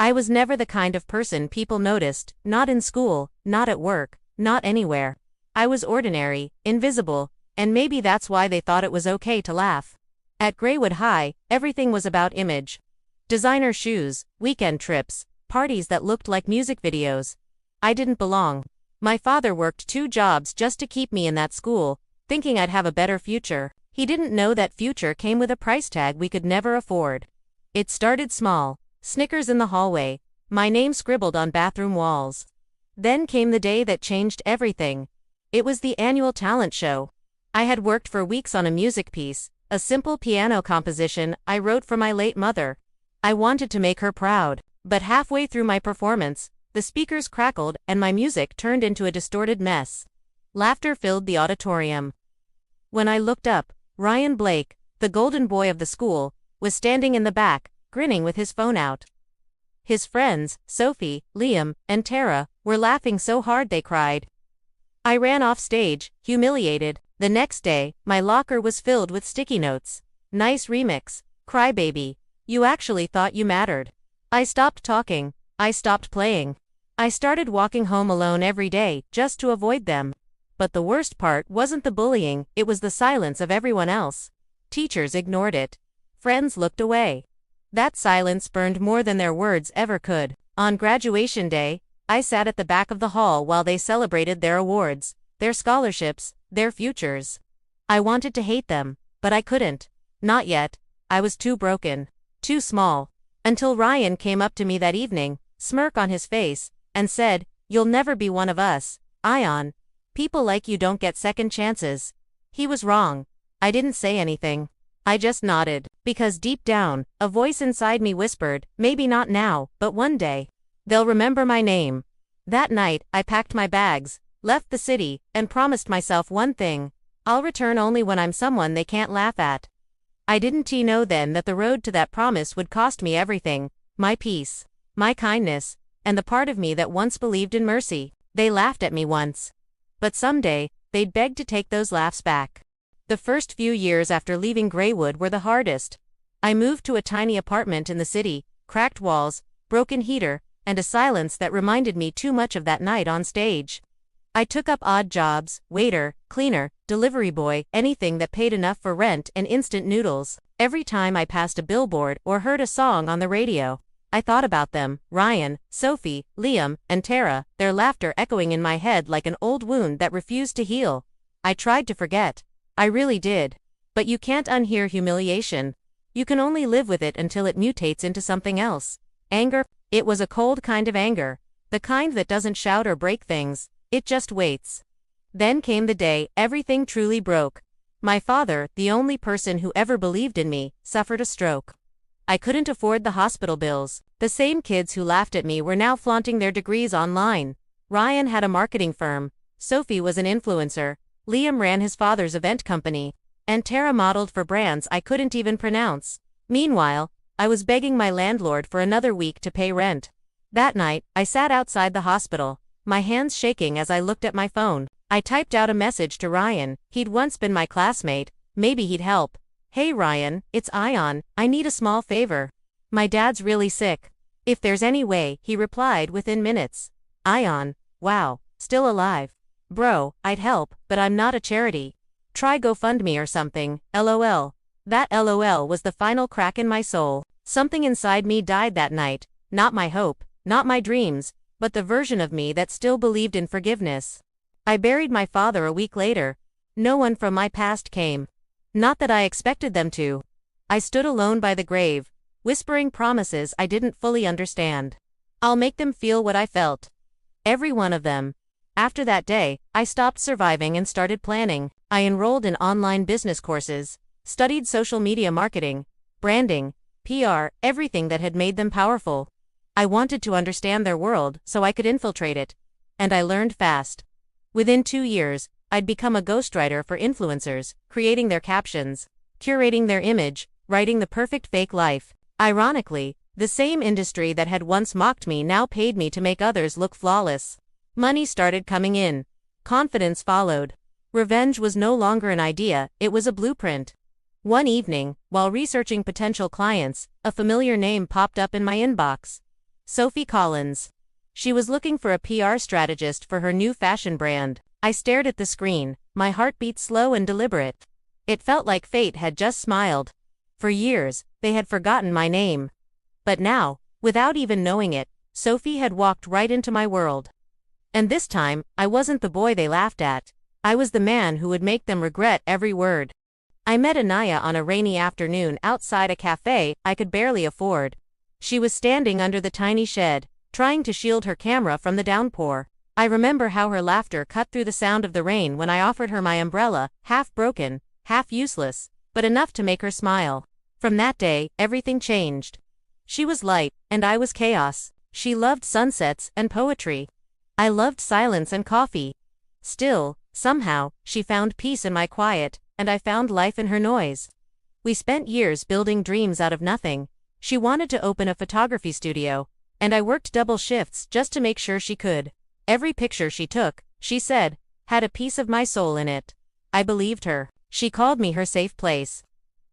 I was never the kind of person people noticed, not in school, not at work, not anywhere. I was ordinary, invisible, and maybe that's why they thought it was okay to laugh. At Graywood High, everything was about image. Designer shoes, weekend trips, parties that looked like music videos. I didn't belong. My father worked 2 jobs just to keep me in that school, thinking I'd have a better future. He didn't know that future came with a price tag we could never afford. It started small. Snickers in the hallway, my name scribbled on bathroom walls. Then came the day that changed everything. It was the annual talent show. I had worked for weeks on a music piece, a simple piano composition I wrote for my late mother. I wanted to make her proud, but halfway through my performance, the speakers crackled and my music turned into a distorted mess. Laughter filled the auditorium. When I looked up, Ryan Blake, the golden boy of the school, was standing in the back, grinning with his phone out. His friends, Sophie, Liam, and Tara, were laughing so hard they cried. I ran off stage, humiliated. The next day, my locker was filled with sticky notes. Nice remix. Crybaby. You actually thought you mattered. I stopped talking. I stopped playing. I started walking home alone every day, just to avoid them. But the worst part wasn't the bullying, it was the silence of everyone else. Teachers ignored it. Friends looked away. That silence burned more than their words ever could. On graduation day, I sat at the back of the hall while they celebrated their awards, their scholarships, their futures. I wanted to hate them, but I couldn't. Not yet. I was too broken. Too small. Until Ryan came up to me that evening, smirk on his face, and said, "You'll never be one of us, Ion. People like you don't get second chances." He was wrong. I didn't say anything. I just nodded, because deep down, a voice inside me whispered, maybe not now, but one day. They'll remember my name. That night, I packed my bags, left the city, and promised myself one thing. I'll return only when I'm someone they can't laugh at. I didn't know then that the road to that promise would cost me everything, my peace, my kindness, and the part of me that once believed in mercy. They laughed at me once. But someday, they'd beg to take those laughs back. The first few years after leaving Graywood were the hardest. I moved to a tiny apartment in the city, cracked walls, broken heater, and a silence that reminded me too much of that night on stage. I took up odd jobs, waiter, cleaner, delivery boy, anything that paid enough for rent and instant noodles. Every time I passed a billboard or heard a song on the radio, I thought about them, Ryan, Sophie, Liam, and Tara, their laughter echoing in my head like an old wound that refused to heal. I tried to forget. I really did. But you can't unhear humiliation. You can only live with it until it mutates into something else. Anger. It was a cold kind of anger. The kind that doesn't shout or break things. It just waits. Then came the day everything truly broke. My father, the only person who ever believed in me, suffered a stroke. I couldn't afford the hospital bills. The same kids who laughed at me were now flaunting their degrees online. Ryan had a marketing firm. Sophie was an influencer. Liam ran his father's event company. And Tara modeled for brands I couldn't even pronounce. Meanwhile, I was begging my landlord for another week to pay rent. That night, I sat outside the hospital, my hands shaking as I looked at my phone. I typed out a message to Ryan. He'd once been my classmate. Maybe he'd help. "Hey Ryan, it's Ion. I need a small favor. My dad's really sick. If there's any way," he replied within minutes. "Ion, wow, still alive. Bro, I'd help, but I'm not a charity. Try GoFundMe or something, LOL. That LOL was the final crack in my soul. Something inside me died that night. Not my hope, not my dreams, but the version of me that still believed in forgiveness. I buried my father a week later. No one from my past came. Not that I expected them to. I stood alone by the grave, whispering promises I didn't fully understand. I'll make them feel what I felt. Every one of them. After that day, I stopped surviving and started planning. I enrolled in online business courses, studied social media marketing, branding, PR, everything that had made them powerful. I wanted to understand their world so I could infiltrate it. And I learned fast. Within 2 years, I'd become a ghostwriter for influencers, creating their captions, curating their image, writing the perfect fake life. Ironically, the same industry that had once mocked me now paid me to make others look flawless. Money started coming in. Confidence followed. Revenge was no longer an idea, it was a blueprint. One evening, while researching potential clients, a familiar name popped up in my inbox. Sophie Collins. She was looking for a PR strategist for her new fashion brand. I stared at the screen, my heartbeat slow and deliberate. It felt like fate had just smiled. For years, they had forgotten my name. But now, without even knowing it, Sophie had walked right into my world. And this time, I wasn't the boy they laughed at. I was the man who would make them regret every word. I met Anaya on a rainy afternoon outside a cafe I could barely afford. She was standing under the tiny shed, trying to shield her camera from the downpour. I remember how her laughter cut through the sound of the rain when I offered her my umbrella, half broken, half useless, but enough to make her smile. From that day, everything changed. She was light, and I was chaos. She loved sunsets and poetry. I loved silence and coffee. Still, somehow, she found peace in my quiet, and I found life in her noise. We spent years building dreams out of nothing. She wanted to open a photography studio, and I worked double shifts just to make sure she could. Every picture she took, she said, had a piece of my soul in it. I believed her. She called me her safe place.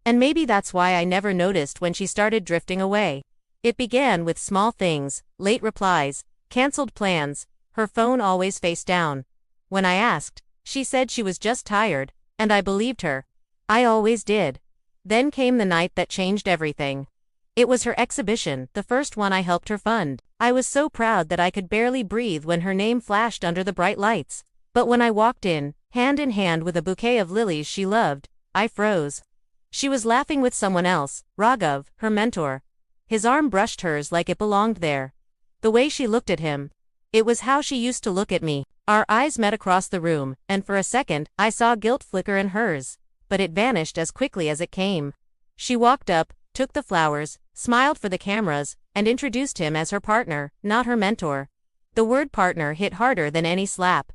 And maybe that's why I never noticed when she started drifting away. It began with small things, late replies, canceled plans, her phone always face down. When I asked, she said she was just tired, and I believed her. I always did. Then came the night that changed everything. It was her exhibition, the first one I helped her fund. I was so proud that I could barely breathe when her name flashed under the bright lights. But when I walked in hand with a bouquet of lilies she loved, I froze. She was laughing with someone else, Raghav, her mentor. His arm brushed hers like it belonged there. The way she looked at him. It was how she used to look at me. Our eyes met across the room, and for a second, I saw guilt flicker in hers. But it vanished as quickly as it came. She walked up, took the flowers, smiled for the cameras, and introduced him as her partner, not her mentor. The word partner hit harder than any slap.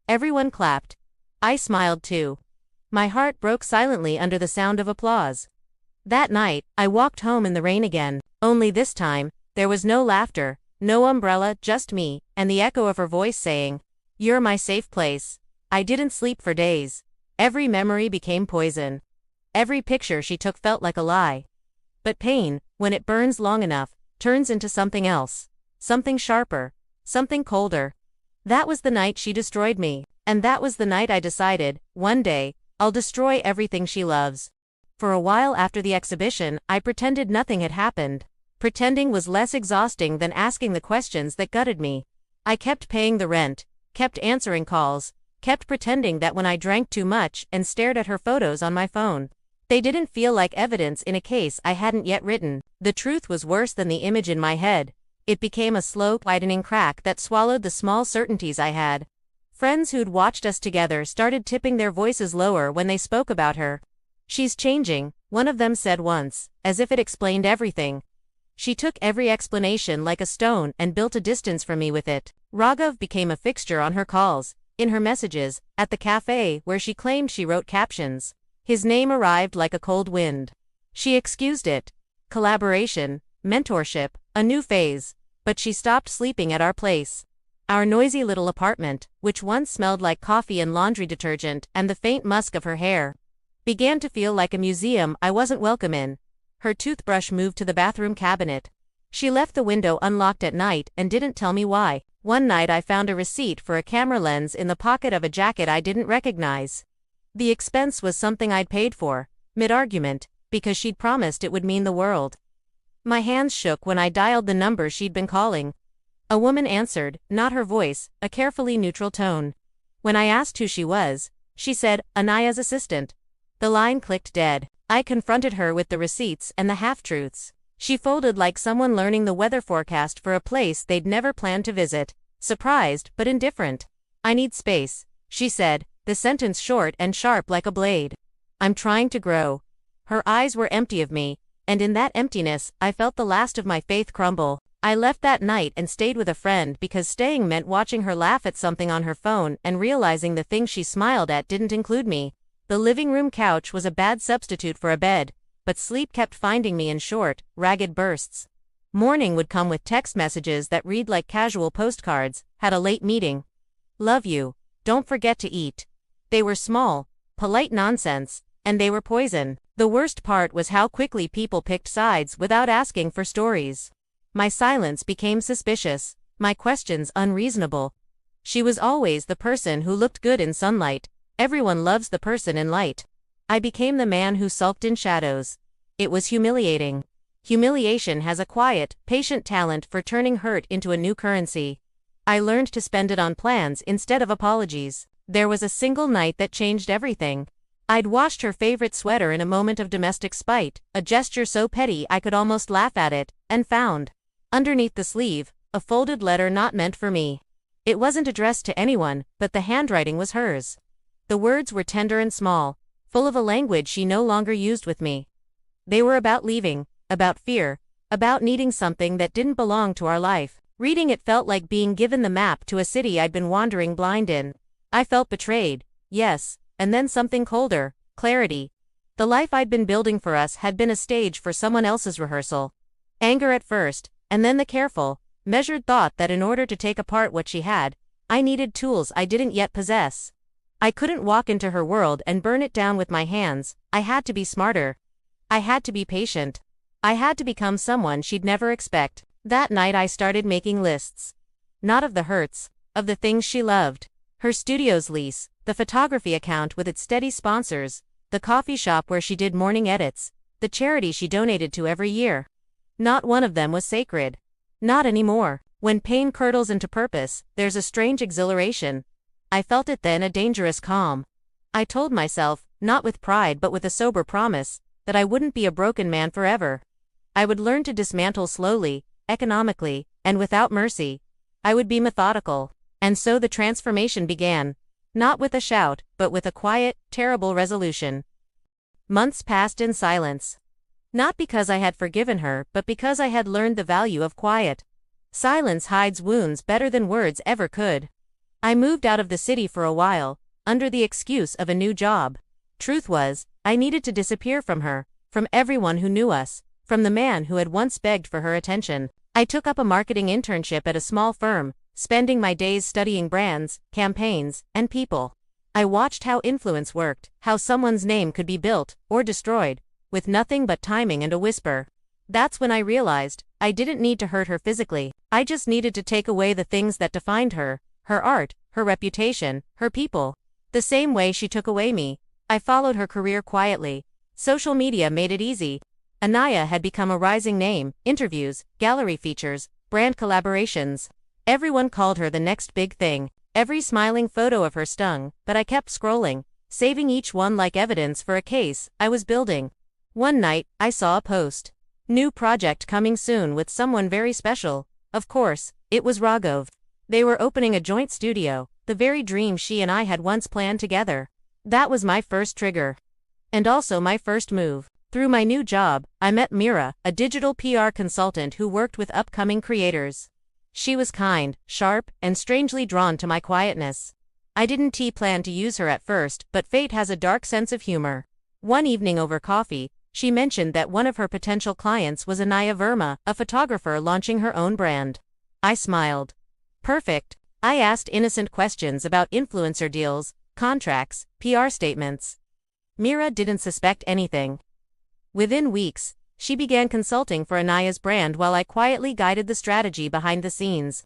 Everyone clapped. I smiled too. My heart broke silently under the sound of applause. That night, I walked home in the rain again. Only this time, there was no laughter, no umbrella, just me, and the echo of her voice saying, "You're my safe place." I didn't sleep for days. Every memory became poison. Every picture she took felt like a lie. But pain, when it burns long enough, turns into something else. Something sharper. Something colder. That was the night she destroyed me. And that was the night I decided, one day, I'll destroy everything she loves. For a while after the exhibition, I pretended nothing had happened. Pretending was less exhausting than asking the questions that gutted me. I kept paying the rent, kept answering calls, kept pretending that when I drank too much and stared at her photos on my phone, they didn't feel like evidence in a case I hadn't yet written. The truth was worse than the image in my head. It became a slow, widening crack that swallowed the small certainties I had. Friends who'd watched us together started tipping their voices lower when they spoke about her. "She's changing," one of them said once, as if it explained everything. She took every explanation like a stone and built a distance from me with it. Raghav became a fixture on her calls, in her messages, at the cafe where she claimed she wrote captions. His name arrived like a cold wind. She excused it. Collaboration, mentorship, a new phase. But she stopped sleeping at our place. Our noisy little apartment, which once smelled like coffee and laundry detergent and the faint musk of her hair, began to feel like a museum I wasn't welcome in. Her toothbrush moved to the bathroom cabinet. She left the window unlocked at night and didn't tell me why. One night I found a receipt for a camera lens in the pocket of a jacket I didn't recognize. The expense was something I'd paid for, mid-argument, because she'd promised it would mean the world. My hands shook when I dialed the number she'd been calling. A woman answered, not her voice, a carefully neutral tone. When I asked who she was, she said, "Anaya's assistant." The line clicked dead. I confronted her with the receipts and the half-truths. She folded like someone learning the weather forecast for a place they'd never planned to visit, surprised but indifferent. "I need space," she said, the sentence short and sharp like a blade. "I'm trying to grow." Her eyes were empty of me, and in that emptiness, I felt the last of my faith crumble. I left that night and stayed with a friend because staying meant watching her laugh at something on her phone and realizing the thing she smiled at didn't include me. The living room couch was a bad substitute for a bed, but sleep kept finding me in short, ragged bursts. Morning would come with text messages that read like casual postcards, "Had a late meeting. Love you. Don't forget to eat." They were small, polite nonsense, and they were poison. The worst part was how quickly people picked sides without asking for stories. My silence became suspicious, my questions unreasonable. She was always the person who looked good in sunlight. Everyone loves the person in light. I became the man who sulked in shadows. It was humiliating. Humiliation has a quiet, patient talent for turning hurt into a new currency. I learned to spend it on plans instead of apologies. There was a single night that changed everything. I'd washed her favorite sweater in a moment of domestic spite, a gesture so petty I could almost laugh at it, and found, underneath the sleeve, a folded letter not meant for me. It wasn't addressed to anyone, but the handwriting was hers. The words were tender and small, full of a language she no longer used with me. They were about leaving, about fear, about needing something that didn't belong to our life. Reading it felt like being given the map to a city I'd been wandering blind in. I felt betrayed, yes, and then something colder, clarity. The life I'd been building for us had been a stage for someone else's rehearsal. Anger at first, and then the careful, measured thought that in order to take apart what she had, I needed tools I didn't yet possess. I couldn't walk into her world and burn it down with my hands. I had to be smarter. I had to be patient. I had to become someone she'd never expect. That night I started making lists. Not of the hurts, of the things she loved. Her studio's lease, the photography account with its steady sponsors, the coffee shop where she did morning edits, the charity she donated to every year. Not one of them was sacred. Not anymore. When pain curdles into purpose, there's a strange exhilaration. I felt it then, a dangerous calm. I told myself, not with pride but with a sober promise, that I wouldn't be a broken man forever. I would learn to dismantle slowly, economically, and without mercy. I would be methodical. And so the transformation began. Not with a shout, but with a quiet, terrible resolution. Months passed in silence. Not because I had forgiven her, but because I had learned the value of quiet. Silence hides wounds better than words ever could. I moved out of the city for a while, under the excuse of a new job. Truth was, I needed to disappear from her, from everyone who knew us, from the man who had once begged for her attention. I took up a marketing internship at a small firm, spending my days studying brands, campaigns, and people. I watched how influence worked, how someone's name could be built, or destroyed, with nothing but timing and a whisper. That's when I realized, I didn't need to hurt her physically, I just needed to take away the things that defined her, her art, her reputation, her people. The same way she took away me. I followed her career quietly. Social media made it easy. Anaya had become a rising name, interviews, gallery features, brand collaborations. Everyone called her the next big thing. Every smiling photo of her stung, but I kept scrolling, saving each one like evidence for a case I was building. One night, I saw a post. New project coming soon with someone very special. Of course, it was Raghav. They were opening a joint studio, the very dream she and I had once planned together. That was my first trigger. And also my first move. Through my new job, I met Mira, a digital PR consultant who worked with upcoming creators. She was kind, sharp, and strangely drawn to my quietness. I didn't plan to use her at first, but fate has a dark sense of humor. One evening over coffee, she mentioned that one of her potential clients was Anaya Verma, a photographer launching her own brand. I smiled. Perfect. I asked innocent questions about influencer deals, contracts, PR statements. Mira didn't suspect anything. Within weeks, she began consulting for Anaya's brand while I quietly guided the strategy behind the scenes.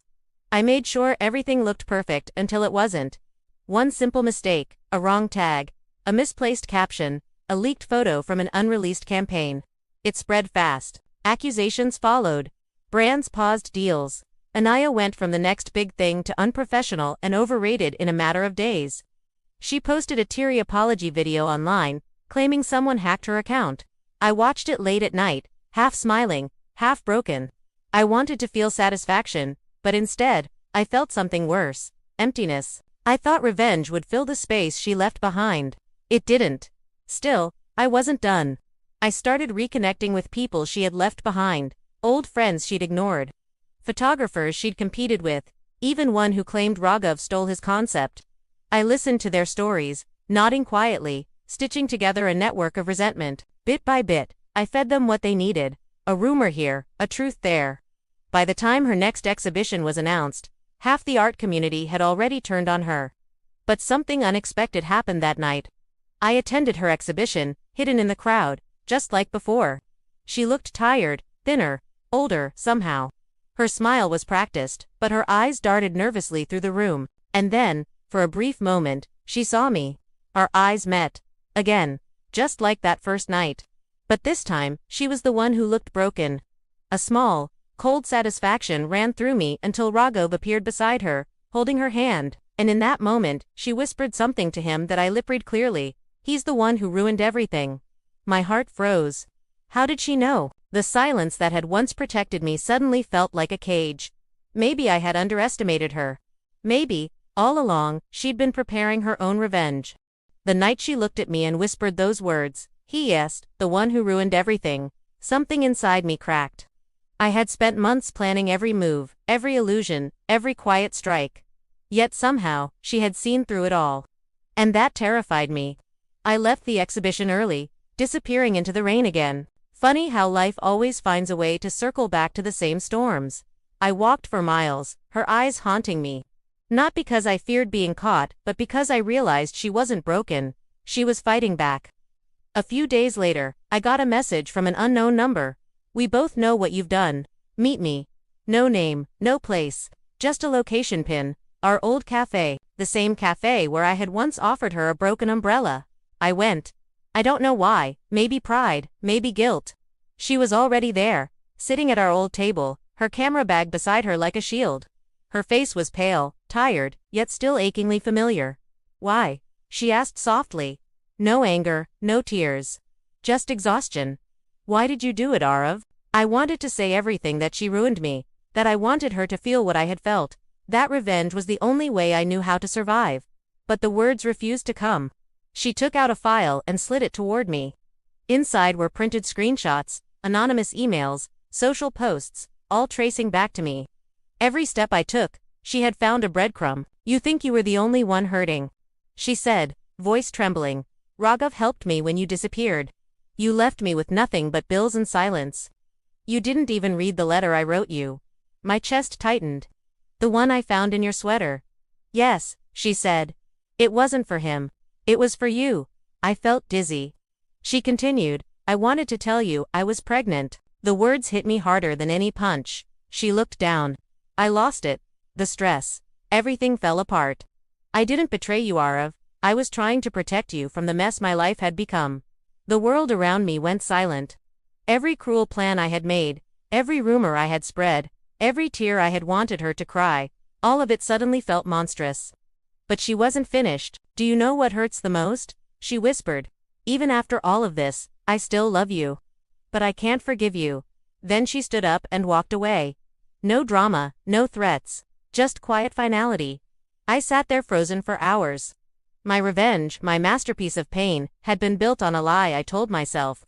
I made sure everything looked perfect until it wasn't. One simple mistake, a wrong tag, a misplaced caption, a leaked photo from an unreleased campaign. It spread fast. Accusations followed. Brands paused deals. Anaya went from the next big thing to unprofessional and overrated in a matter of days. She posted a teary apology video online, claiming someone hacked her account. I watched it late at night, half smiling, half broken. I wanted to feel satisfaction, but instead, I felt something worse, emptiness. I thought revenge would fill the space she left behind. It didn't. Still, I wasn't done. I started reconnecting with people she had left behind, old friends she'd ignored, photographers she'd competed with, even one who claimed Raghav stole his concept. I listened to their stories, nodding quietly, stitching together a network of resentment. Bit by bit, I fed them what they needed, a rumor here, a truth there. By the time her next exhibition was announced, half the art community had already turned on her. But something unexpected happened that night. I attended her exhibition, hidden in the crowd, just like before. She looked tired, thinner, older, somehow. Her smile was practiced, but her eyes darted nervously through the room, and then, for a brief moment, she saw me. Our eyes met. Again. Just like that first night. But this time, she was the one who looked broken. A small, cold satisfaction ran through me until Raghav appeared beside her, holding her hand, and in that moment, she whispered something to him that I lip-read clearly. He's the one who ruined everything. My heart froze. How did she know? The silence that had once protected me suddenly felt like a cage. Maybe I had underestimated her. Maybe, all along, she'd been preparing her own revenge. The night she looked at me and whispered those words, "He is the one who ruined everything," something inside me cracked. I had spent months planning every move, every illusion, every quiet strike. Yet somehow, she had seen through it all. And that terrified me. I left the exhibition early, disappearing into the rain again. Funny how life always finds a way to circle back to the same storms. I walked for miles, her eyes haunting me. Not because I feared being caught, but because I realized she wasn't broken. She was fighting back. A few days later, I got a message from an unknown number. "We both know what you've done. Meet me." No name, no place. Just a location pin. Our old cafe, the same cafe where I had once offered her a broken umbrella. I went. I don't know why, maybe pride, maybe guilt. She was already there, sitting at our old table, her camera bag beside her like a shield. Her face was pale, tired, yet still achingly familiar. "Why?" she asked softly. No anger, no tears. Just exhaustion. "Why did you do it, Arav?" I wanted to say everything that she ruined me, that I wanted her to feel what I had felt, that revenge was the only way I knew how to survive. But the words refused to come. She took out a file and slid it toward me. Inside were printed screenshots, anonymous emails, social posts, all tracing back to me. Every step I took, she had found a breadcrumb. "You think you were the only one hurting," she said, voice trembling. "Raghav helped me when you disappeared. You left me with nothing but bills and silence. You didn't even read the letter I wrote you." My chest tightened. "The one I found in your sweater." "Yes," she said. "It wasn't for him. It was for you." I felt dizzy. She continued, "I wanted to tell you I was pregnant." The words hit me harder than any punch. She looked down. I lost it. The stress. Everything fell apart. "I didn't betray you, Arav. I was trying to protect you from the mess my life had become." The world around me went silent. Every cruel plan I had made, every rumor I had spread, every tear I had wanted her to cry, all of it suddenly felt monstrous. But she wasn't finished. "Do you know what hurts the most?" she whispered. "Even after all of this, I still love you. But I can't forgive you." Then she stood up and walked away. No drama, no threats. Just quiet finality. I sat there frozen for hours. My revenge, my masterpiece of pain, had been built on a lie I told myself.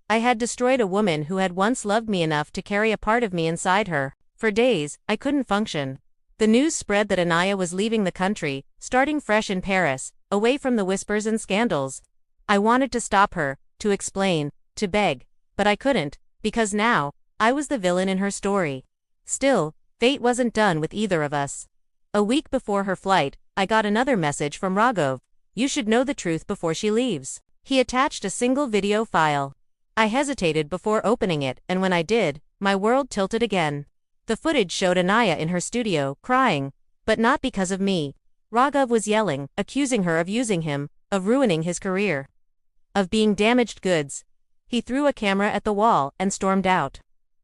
I had destroyed a woman who had once loved me enough to carry a part of me inside her. For days, I couldn't function. The news spread that Anaya was leaving the country, starting fresh in Paris, away from the whispers and scandals. I wanted to stop her, to explain, to beg, but I couldn't, because now, I was the villain in her story. Still, fate wasn't done with either of us. A week before her flight, I got another message from Raghav. "You should know the truth before she leaves." He attached a single video file. I hesitated before opening it, and when I did, my world tilted again. The footage showed Anaya in her studio, crying. But not because of me. Raghav was yelling, accusing her of using him, of ruining his career, of being damaged goods. He threw a camera at the wall and stormed out.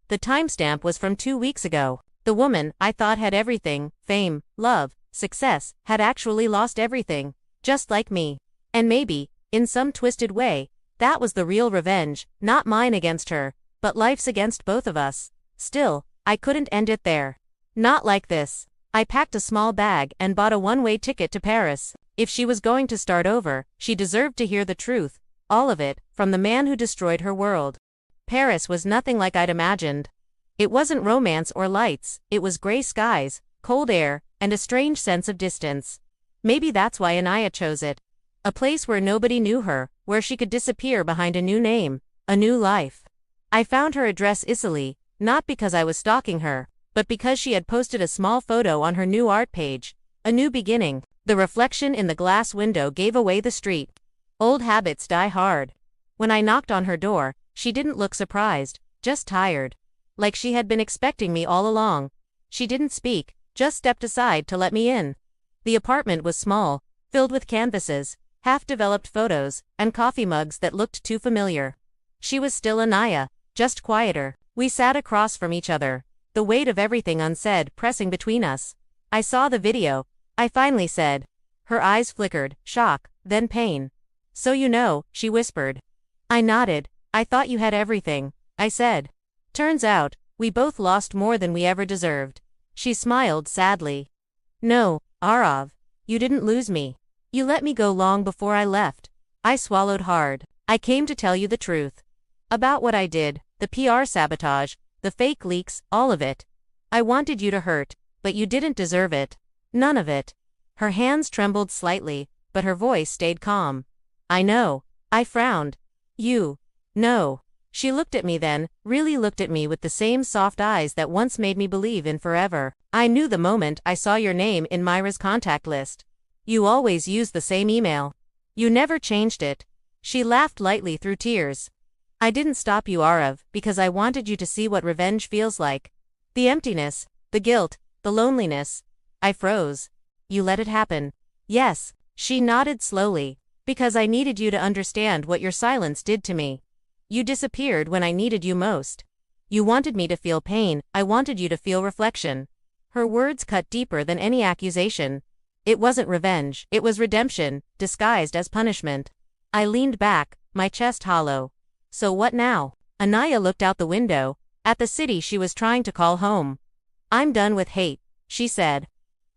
The timestamp was from 2 weeks ago. The woman I thought had everything, fame, love, success, had actually lost everything, just like me. And maybe, in some twisted way, that was the real revenge, not mine against her, but life's against both of us. Still, I couldn't end it there. Not like this. I packed a small bag and bought a one-way ticket to Paris. If she was going to start over, she deserved to hear the truth, all of it, from the man who destroyed her world. Paris was nothing like I'd imagined. It wasn't romance or lights, it was gray skies, cold air, and a strange sense of distance. Maybe that's why Anaya chose it. A place where nobody knew her, where she could disappear behind a new name, a new life. I found her address easily, not because I was stalking her, but because she had posted a small photo on her new art page. A new beginning. The reflection in the glass window gave away the street. Old habits die hard. When I knocked on her door, she didn't look surprised, just tired. Like she had been expecting me all along, She didn't speak, just stepped aside to let me in. The apartment was small, filled with canvases, half-developed photos, and coffee mugs that looked too familiar. She was still Anaya, just quieter. We sat across from each other, the weight of everything unsaid pressing between us. I saw the video, I finally said. Her eyes flickered, shock, then pain. So you know, she whispered. I nodded. I thought you had everything, I said. Turns out, we both lost more than we ever deserved. She smiled sadly. No, Arav, you didn't lose me. You let me go long before I left. I swallowed hard. I came to tell you the truth. About what I did, the PR sabotage, the fake leaks, all of it. I wanted you to hurt, but you didn't deserve it. None of it. Her hands trembled slightly, but her voice stayed calm. I know. I frowned. You. No. She looked at me then, really looked at me with the same soft eyes that once made me believe in forever. I knew the moment I saw your name in Myra's contact list. You always used the same email. You never changed it. She laughed lightly through tears. I didn't stop you, Arav, because I wanted you to see what revenge feels like. The emptiness, the guilt, the loneliness. I froze. You let it happen. Yes, she nodded slowly, because I needed you to understand what your silence did to me. You disappeared when I needed you most. You wanted me to feel pain, I wanted you to feel reflection. Her words cut deeper than any accusation. It wasn't revenge, it was redemption, disguised as punishment. I leaned back, my chest hollow. So what now? Anaya looked out the window, at the city she was trying to call home. I'm done with hate, she said.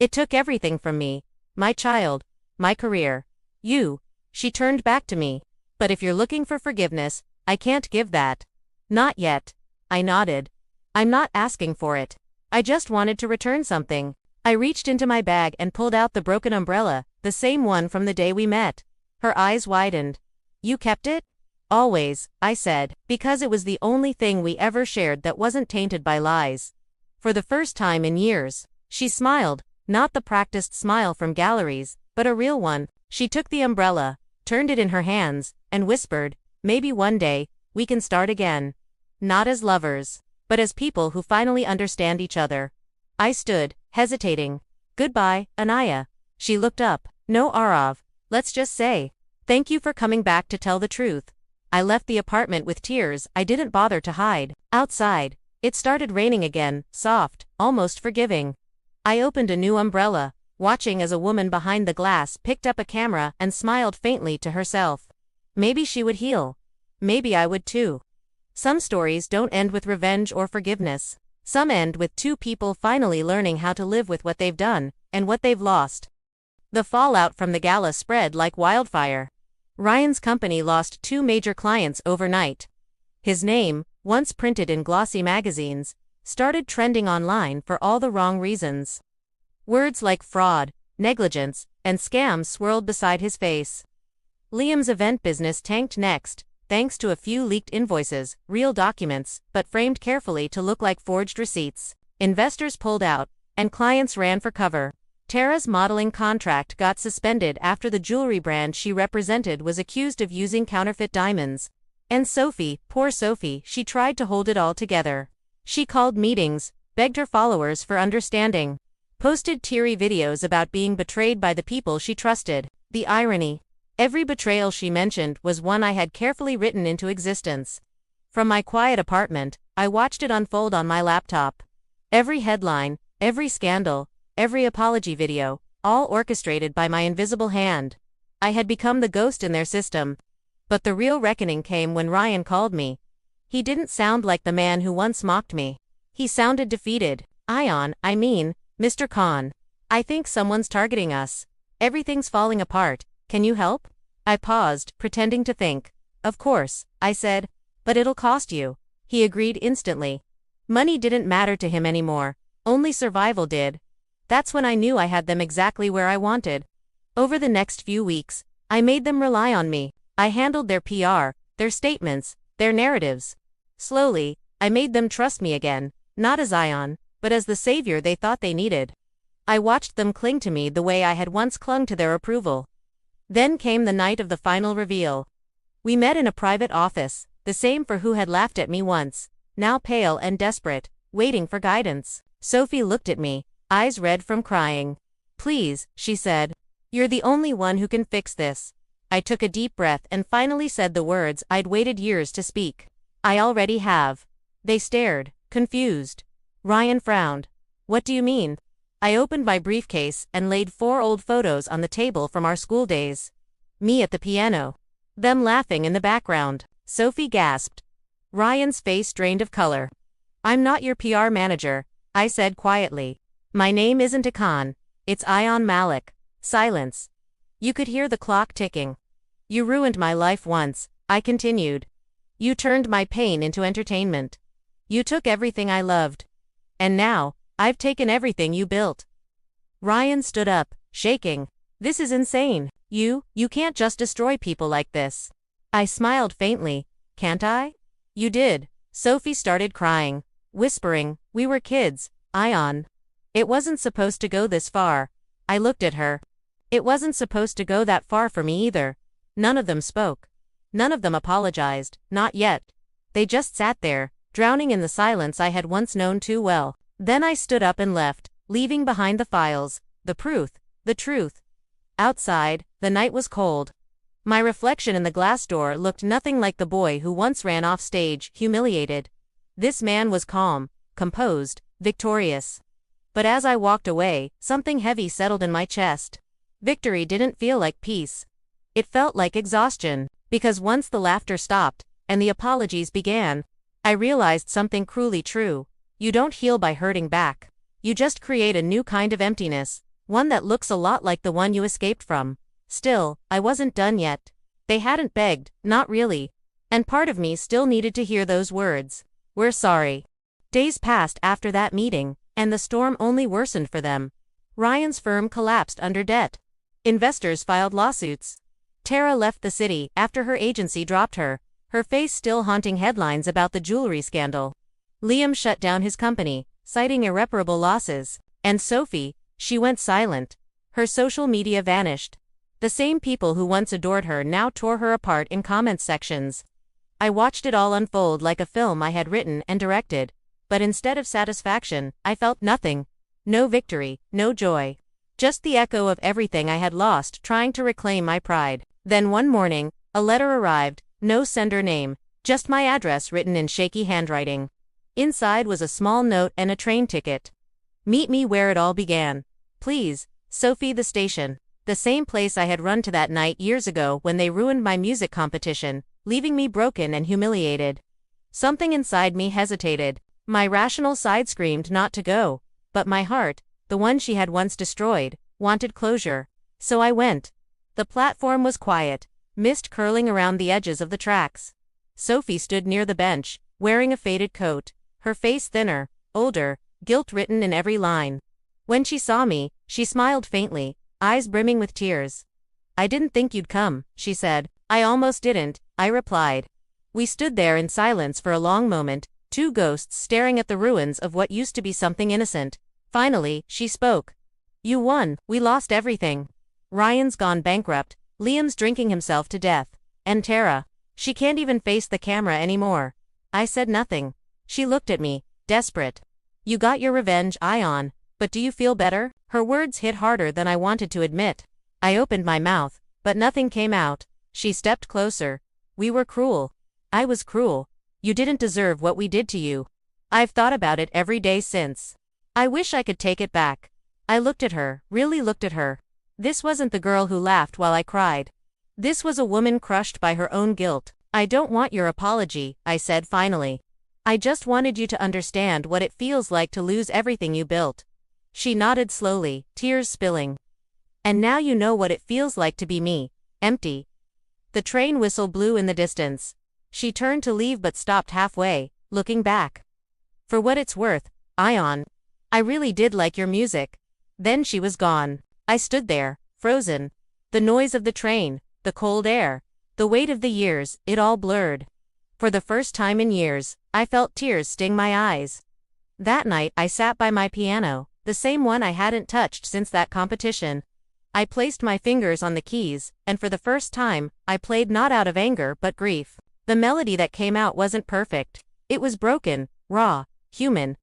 It took everything from me. My child, my career. You. She turned back to me. But if you're looking for forgiveness, I can't give that. Not yet. I nodded. I'm not asking for it. I just wanted to return something. I reached into my bag and pulled out the broken umbrella, the same one from the day we met. Her eyes widened. You kept it? Always, I said, because it was the only thing we ever shared that wasn't tainted by lies. For the first time in years. She smiled, not the practiced smile from galleries, but a real one. She took the umbrella, turned it in her hands, and whispered, maybe one day, we can start again. Not as lovers, but as people who finally understand each other. I stood, hesitating. Goodbye, Anaya. She looked up. No, Arav. Let's just say, thank you for coming back to tell the truth. I left the apartment with tears I didn't bother to hide. Outside, it started raining again, soft, almost forgiving. I opened a new umbrella, watching as a woman behind the glass picked up a camera and smiled faintly to herself. Maybe she would heal. Maybe I would too. Some stories don't end with revenge or forgiveness. Some end with two people finally learning how to live with what they've done, and what they've lost. The fallout from the gala spread like wildfire. Ryan's company lost 2 major clients overnight. His name, once printed in glossy magazines, started trending online for all the wrong reasons. Words like fraud, negligence, and scam swirled beside his face. Liam's event business tanked next, thanks to a few leaked invoices, real documents, but framed carefully to look like forged receipts. Investors pulled out, and clients ran for cover. Tara's modeling contract got suspended after the jewelry brand she represented was accused of using counterfeit diamonds. And Sophie, poor Sophie, she tried to hold it all together. She called meetings, begged her followers for understanding, posted teary videos about being betrayed by the people she trusted. The irony. Every betrayal she mentioned was one I had carefully written into existence. From my quiet apartment, I watched it unfold on my laptop. Every headline, every scandal, every apology video, all orchestrated by my invisible hand. I had become the ghost in their system. But the real reckoning came when Ryan called me. He didn't sound like the man who once mocked me. He sounded defeated. I mean, Mr. Khan. I think someone's targeting us. Everything's falling apart. Can you help? I paused, pretending to think. Of course, I said. But it'll cost you. He agreed instantly. Money didn't matter to him anymore. Only survival did. That's when I knew I had them exactly where I wanted. Over the next few weeks, I made them rely on me. I handled their PR, their statements, their narratives. Slowly, I made them trust me again, not as Ion, but as the savior they thought they needed. I watched them cling to me the way I had once clung to their approval. Then came the night of the final reveal. We met in a private office, the same for who had laughed at me once, now pale and desperate, waiting for guidance. Sophie looked at me, eyes red from crying. "Please," she said. "You're the only one who can fix this." I took a deep breath and finally said the words I'd waited years to speak. "I already have." They stared, confused. Ryan frowned. "What do you mean?" I opened my briefcase and laid 4 old photos on the table from our school days. Me at the piano. Them laughing in the background. Sophie gasped. Ryan's face drained of color. "I'm not your PR manager," I said quietly. "My name isn't Akan. It's Ayan Malik." Silence. You could hear the clock ticking. "You ruined my life once," I continued. "You turned my pain into entertainment. You took everything I loved. And now, I've taken everything you built." Ryan stood up, shaking. "This is insane. You can't just destroy people like this." I smiled faintly. "Can't I?" "You did." Sophie started crying, whispering, "We were kids, Ayan. It wasn't supposed to go this far." I looked at her. It wasn't supposed to go that far for me either. None of them spoke. None of them apologized, not yet. They just sat there, drowning in the silence I had once known too well. Then I stood up and left, leaving behind the files, the truth. Outside, the night was cold. My reflection in the glass door looked nothing like the boy who once ran off stage, humiliated. This man was calm, composed, victorious. But as I walked away, something heavy settled in my chest. Victory didn't feel like peace. It felt like exhaustion, because once the laughter stopped, and the apologies began, I realized something cruelly true. You don't heal by hurting back. You just create a new kind of emptiness, one that looks a lot like the one you escaped from. Still, I wasn't done yet. They hadn't begged, not really. And part of me still needed to hear those words. "We're sorry." Days passed after that meeting, and the storm only worsened for them. Ryan's firm collapsed under debt. Investors filed lawsuits. Tara left the city after her agency dropped her face still haunting headlines about the jewelry scandal. Liam shut down his company, citing irreparable losses. And Sophie, she went silent. Her social media vanished. The same people who once adored her now tore her apart in comment sections. I watched it all unfold like a film I had written and directed. But instead of satisfaction, I felt nothing. No victory, no joy. Just the echo of everything I had lost trying to reclaim my pride. Then one morning, a letter arrived, no sender name, just my address written in shaky handwriting. Inside was a small note and a train ticket. "Meet me where it all began. Please, Sophie." The station. The same place I had run to that night years ago when they ruined my music competition, leaving me broken and humiliated. Something inside me hesitated. My rational side screamed not to go, but my heart, the one she had once destroyed, wanted closure. So I went. The platform was quiet, mist curling around the edges of the tracks. Sophie stood near the bench, wearing a faded coat, her face thinner, older, guilt written in every line. When she saw me, she smiled faintly, eyes brimming with tears. "I didn't think you'd come," she said. "I almost didn't," I replied. We stood there in silence for a long moment, 2 ghosts staring at the ruins of what used to be something innocent. Finally, she spoke. "You won. We lost everything. Ryan's gone bankrupt, Liam's drinking himself to death, and Tara, she can't even face the camera anymore." I said nothing. She looked at me, desperate. "You got your revenge, Ayan, but do you feel better?" Her words hit harder than I wanted to admit. I opened my mouth, but nothing came out. She stepped closer. "We were cruel. I was cruel. You didn't deserve what we did to you. I've thought about it every day since. I wish I could take it back." I looked at her, really looked at her. This wasn't the girl who laughed while I cried. This was a woman crushed by her own guilt. "I don't want your apology," I said finally. "I just wanted you to understand what it feels like to lose everything you built." She nodded slowly, tears spilling. "And now you know what it feels like to be me, empty." The train whistle blew in the distance. She turned to leave but stopped halfway, looking back. "For what it's worth, Ayan, I really did like your music." Then she was gone. I stood there, frozen. The noise of the train, the cold air, the weight of the years, it all blurred. For the first time in years, I felt tears sting my eyes. That night I sat by my piano, the same one I hadn't touched since that competition. I placed my fingers on the keys, and for the first time, I played not out of anger but grief. The melody that came out wasn't perfect. It was broken, raw, human.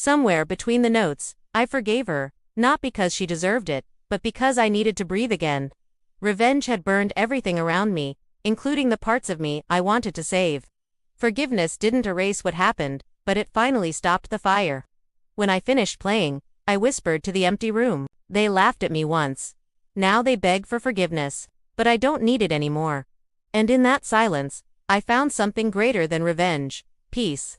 Somewhere between the notes, I forgave her, not because she deserved it, but because I needed to breathe again. Revenge had burned everything around me, including the parts of me I wanted to save. Forgiveness didn't erase what happened, but it finally stopped the fire. When I finished playing, I whispered to the empty room. They laughed at me once. Now they beg for forgiveness, but I don't need it anymore. And in that silence, I found something greater than revenge: peace.